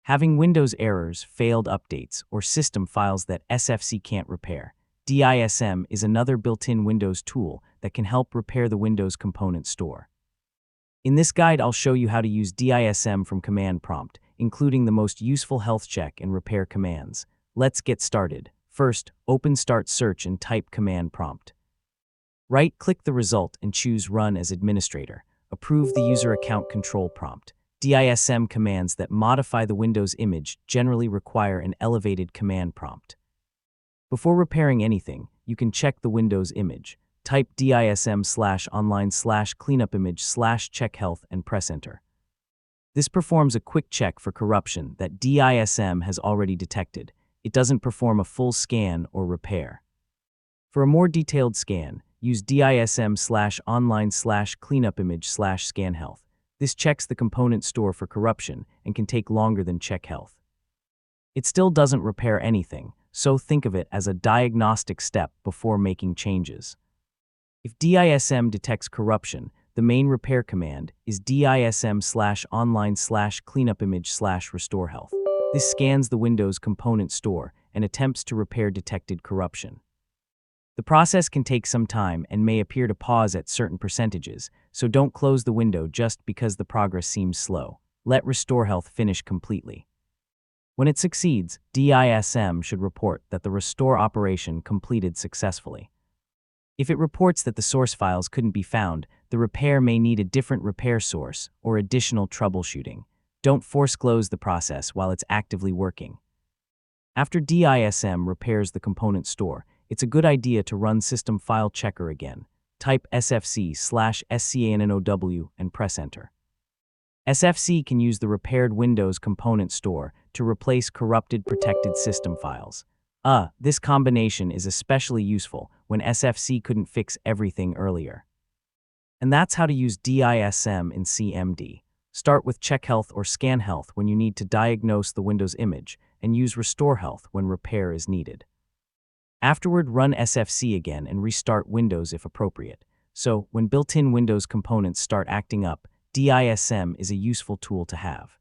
Having Windows errors, failed updates, or system files that SFC can't repair, DISM is another built-in Windows tool that can help repair the Windows component store. In this guide, I'll show you how to use DISM from command prompt, including the most useful health check and repair commands. Let's get started. First, open Start Search and type command prompt. Right-click the result and choose Run as Administrator. Approve the user account control prompt. DISM commands that modify the Windows image generally require an elevated command prompt. Before repairing anything, you can check the Windows image. Type DISM/online/cleanupimage/check health and press Enter. This performs a quick check for corruption that DISM has already detected. It doesn't perform a full scan or repair. For a more detailed scan, use DISM/online/cleanupimage/scan health. This checks the component store for corruption and can take longer than check health. It still doesn't repair anything, so think of it as a diagnostic step before making changes. If DISM detects corruption, the main repair command is DISM/online/cleanupimage/restore health. This scans the Windows component store and attempts to repair detected corruption. The process can take some time and may appear to pause at certain percentages, so don't close the window just because the progress seems slow. Let Restore Health finish completely. When it succeeds, DISM should report that the restore operation completed successfully. If it reports that the source files couldn't be found, the repair may need a different repair source or additional troubleshooting. Don't force close the process while it's actively working. After DISM repairs the component store, it's a good idea to run System File Checker again. Type SFC/SCANNOW and press Enter. SFC can use the repaired Windows component store to replace corrupted protected system files. This combination is especially useful when SFC couldn't fix everything earlier. And that's how to use DISM in CMD. Start with Check Health or Scan Health when you need to diagnose the Windows image, and use Restore Health when repair is needed. Afterward, run SFC again and restart Windows if appropriate. So, when built-in Windows components start acting up, DISM is a useful tool to have.